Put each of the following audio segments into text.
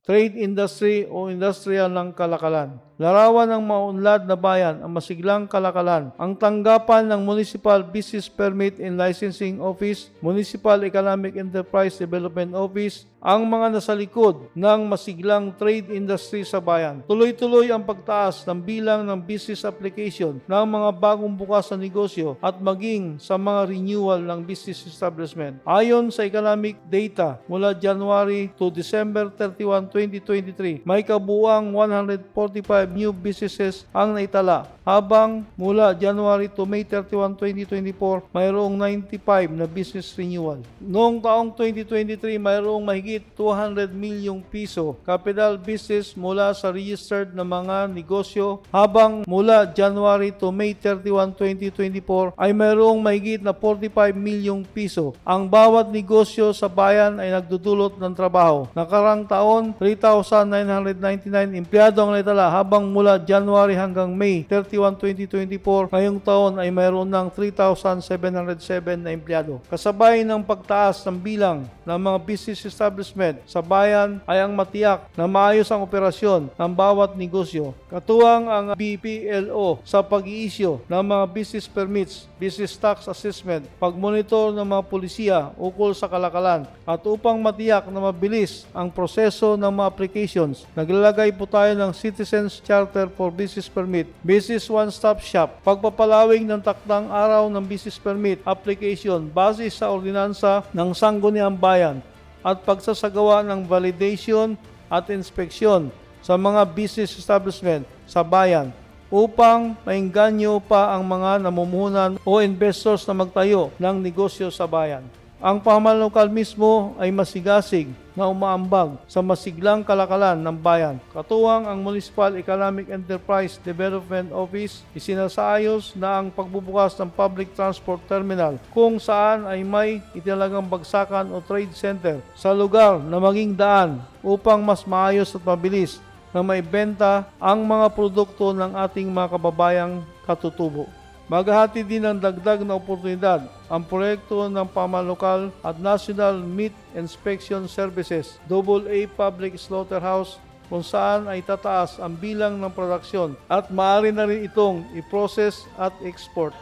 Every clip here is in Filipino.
trade industry o industriya ng kalakalan. Larawan ng maunlad na bayan ang masiglang kalakalan. Ang tanggapan ng Municipal Business Permit and Licensing Office, Municipal Economic Enterprise Development Office, ang mga nasa likod ng masiglang trade industry sa bayan. Tuloy-tuloy ang pagtaas ng bilang ng business application ng mga bagong bukas na negosyo at maging sa mga renewal ng business establishment. Ayon sa economic data mula January to December 31, 2023, may kabuuang 145 new businesses ang naitala, habang mula January to May 31, 2024, mayroong 95 na business renewal. Noong taong 2023, mayroong mahigit 200 milyong piso capital business mula sa registered na mga negosyo, habang mula January to May 31, 2024 ay mayroong mahigit na 45 milyong piso. Ang bawat negosyo sa bayan ay nagdudulot ng trabaho. Nakarang taon, 3,999 empleyado ang naitala, habang mula January hanggang May 31, 2024, ngayong taon ay mayroon ng 3,707 na empleyado. Kasabay ng pagtaas ng bilang ng mga business establishment sa bayan ay ang matiyak na maayos ang operasyon ng bawat negosyo. Katuwang ang BPLO sa pag-iisyo ng mga business permits, business tax assessment, pagmonitor ng mga pulisya ukol sa kalakalan, at upang matiyak na mabilis ang proseso ng mga applications, naglalagay po tayo ng Citizens Charter for Business Permit, Business One-Stop Shop, pagpapalawig ng takdang araw ng business permit application base sa ordinansa ng Sangguniang Bayan, at pagsasagawa ng validation at inspeksyon sa mga business establishment sa bayan upang maengganyo pa ang mga namumuhunan o investors na magtayo ng negosyo sa bayan. Ang pamahalaan lokal mismo ay masigasig na umaambag sa masiglang kalakalan ng bayan. Katuwang ang Municipal Economic Enterprise Development Office, isinasayos na ang pagbubukas ng public transport terminal kung saan ay may itinalang bagsakan o trade center sa lugar na maging daan upang mas maayos at mabilis na maibenta ang mga produkto ng ating mga kababayang katutubo. Maghahati din ng dagdag na oportunidad ang proyekto ng pamahalaan lokal at National Meat Inspection Services, AA Public Slaughterhouse, kung saan ay tataas ang bilang ng produksyon at maaari na rin itong i-process at export.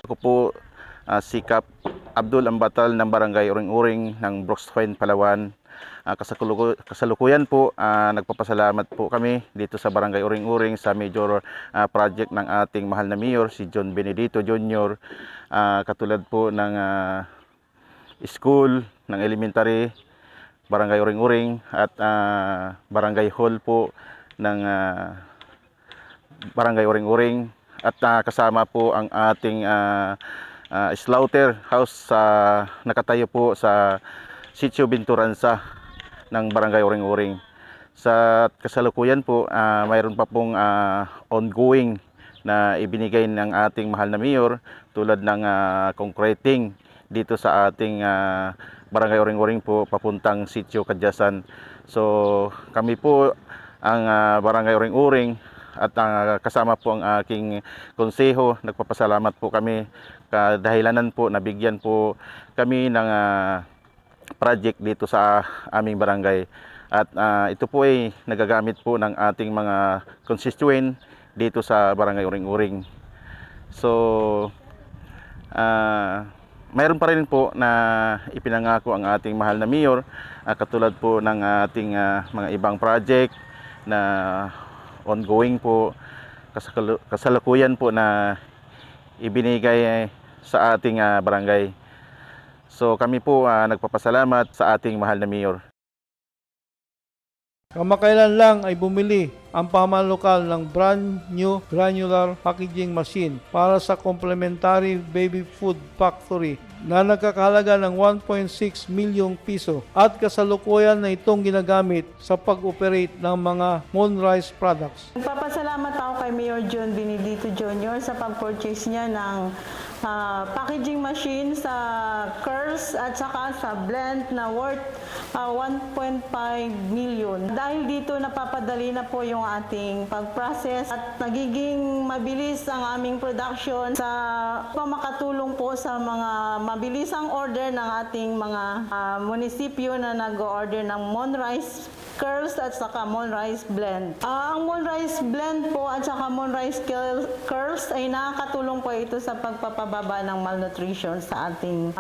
Ako po si Kap Abdul Ambatal ng Barangay Uring-Uring ng Brookspoint, Palawan. Kasalukuyan po, nagpapasalamat po kami dito sa Barangay Uring-Uring sa major project ng ating mahal na mayor, si John Benedito Jr. Katulad po ng school, ng elementary, Barangay Uring-Uring, at Barangay Hall po ng Barangay Uring-Uring, at kasama po ang ating slaughterhouse nakatayo po sa Sitio Binturanza ng Barangay Uring-Uring. Sa kasalukuyan po, mayroon pa pong ongoing na ibinigay ng ating mahal na mayor, tulad ng concreting dito sa ating Barangay Uring-Uring po papuntang Sitio Kadyasan. So kami po ang Barangay Uring-Uring at kasama po ang aking konseho, nagpapasalamat po kami kadahilanan po nabigyan po kami ng project dito sa aming barangay. At ito po ay nagagamit po ng ating mga constituent dito sa Barangay Uring-Uring. So mayroon pa rin po na ipinangako ang ating mahal na mayor, katulad po ng ating mga ibang project na ongoing po, kasalukuyan po na ibinigay sa ating barangay. So kami po nagpapasalamat sa ating mahal na mayor. Kamakailan lang ay bumili ang pamahalaan lokal ng brand new granular packaging machine para sa Complementary Baby Food Factory na nagkakahalaga ng 1.6 milyong piso, at kasalukuyan na itong ginagamit sa pag-operate ng mga Moonrise products. Nagpapasalamat ako kay Mayor John Benedito Jr. sa pag-purchase niya ng packaging machine sa curls at saka sa blend na worth 1.5 million. Dahil dito napapadali na po yung ating pag-process at nagiging mabilis ang aming production sa makatulong po sa mga mabilisang order ng ating mga munisipyo na nag-order ng Moonrise curls at saka Moonrise Blend. Ang Moonrise Blend po at saka Moonrise Curls ay nakakatulong po ito sa pagpapababa ng malnutrition sa ating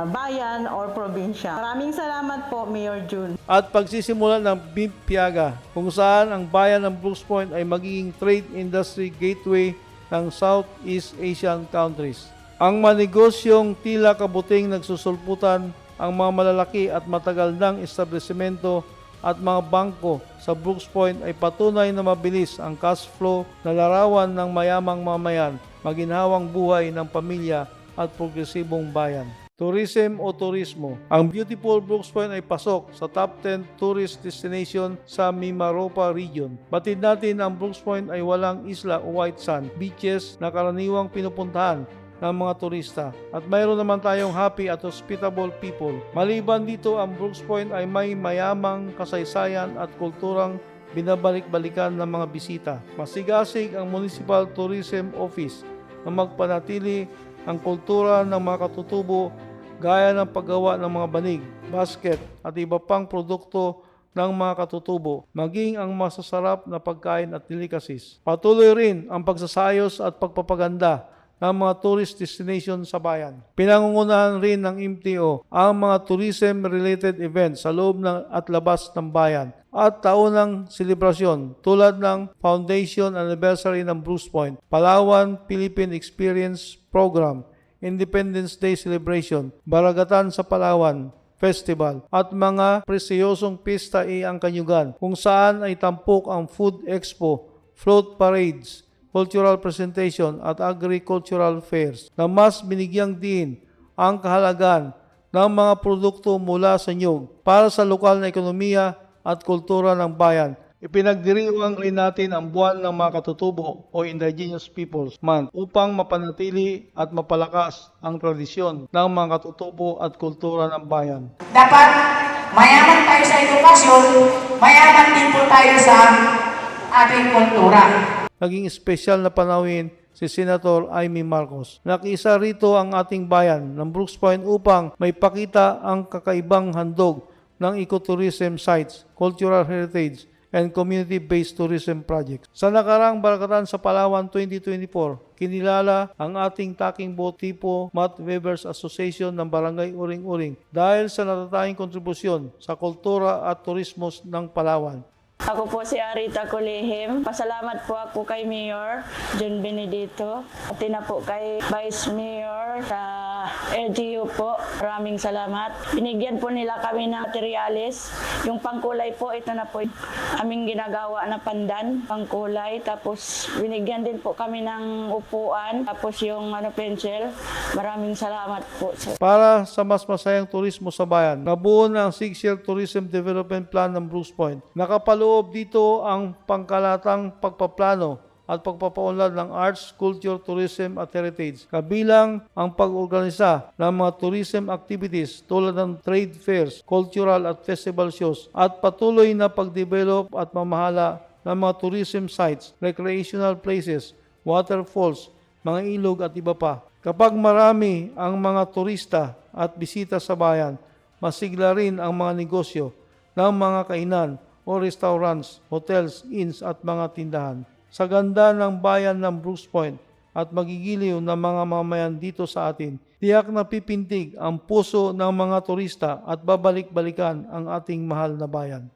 bayan or probinsya. Maraming salamat po, Mayor June. At pagsisimula ng Beef Piaga, kung saan ang bayan ng Brooks Point ay magiging trade industry gateway ng Southeast Asian countries. Ang manegosyong tila kabuting nagsusulputan ang mga malalaki at matagal ng establishmento at mga bangko sa Brooks Point ay patunay na mabilis ang cash flow na larawan ng mayamang mamayan, maginhawang buhay ng pamilya at progresibong bayan. Tourism o turismo. Ang beautiful Brooks Point ay pasok sa top 10 tourist destination sa Mimaropa region. Batid natin ang Brooks Point ay walang isla o white sand, beaches na karaniwang pinupuntahan ng mga turista. At mayroon naman tayong happy at hospitable people. Maliban dito, ang Brooks Point ay may mayamang kasaysayan at kulturang binabalik-balikan ng mga bisita. Masigasig ang Municipal Tourism Office na magpanatili ang kultura ng mga katutubo gaya ng paggawa ng mga banig, basket at iba pang produkto ng mga katutubo, maging ang masasarap na pagkain at delicacies. Patuloy rin ang pagsasayos at pagpapaganda ng mga tourist destination sa bayan. Pinangungunahan rin ng MTO ang mga tourism-related events sa loob at labas ng bayan at taunang selebrasyon tulad ng Foundation Anniversary ng Brooks Point, Palawan Philippine Experience Program, Independence Day Celebration, Baragatan sa Palawan Festival at mga presiyosong pista ang Kanyugan kung saan ay tampok ang Food Expo, Float Parades, cultural presentation at agricultural fairs na mas binigyang din ang kahalagan ng mga produkto mula sa nyug para sa lokal na ekonomiya at kultura ng bayan. Ipinagdiriwang rin natin ang buwan ng mga katutubo o Indigenous Peoples Month upang mapanatili at mapalakas ang tradisyon ng mga katutubo at kultura ng bayan. Dapat mayaman tayo sa edukasyon, mayaman din po tayo sa ating kultura. Naging espesyal na panawin si Senator Amy Marcos. Nakiisa rito ang ating bayan ng Brooks Point upang may pakita ang kakaibang handog ng ecotourism sites, cultural heritage, and community-based tourism projects. Sa nakarang Baragatan sa Palawan 2024, kinilala ang ating taking boat tipo Matt Weavers Association ng Barangay Uring-Uring dahil sa natatanging kontribusyon sa kultura at turismo ng Palawan. Ako po si Arita Colihim. Pasalamat po ako kay Mayor John Benedito. At na po kay Vice Mayor sa LGU po. Maraming salamat. Binigyan po nila kami ng materialis. Yung pangkulay po, ito na po aming ginagawa na pandan, pangkulay. Tapos binigyan din po kami ng upuan. Tapos yung pencil. Maraming salamat po. Para sa mas masayang turismo sa bayan, nabuo na ang 6-year Tourism Development Plan ng Brooks Point. Nakapaloob dito ang pangkalatang pagpaplano at pagpapaunlad ng arts, culture, tourism at heritage. Kabilang ang pag-organisa ng mga tourism activities tulad ng trade fairs, cultural at festival shows at patuloy na pag-develop at mamahala ng mga tourism sites, recreational places, waterfalls, mga ilog at iba pa. Kapag marami ang mga turista at bisita sa bayan, masigla rin ang mga negosyo ng mga kainan o restaurants, hotels, inns at mga tindahan. Sa ganda ng bayan ng Brooks Point at magigiliw ng mga mamayan dito sa atin, tiyak na pipintig ang puso ng mga turista at babalik-balikan ang ating mahal na bayan.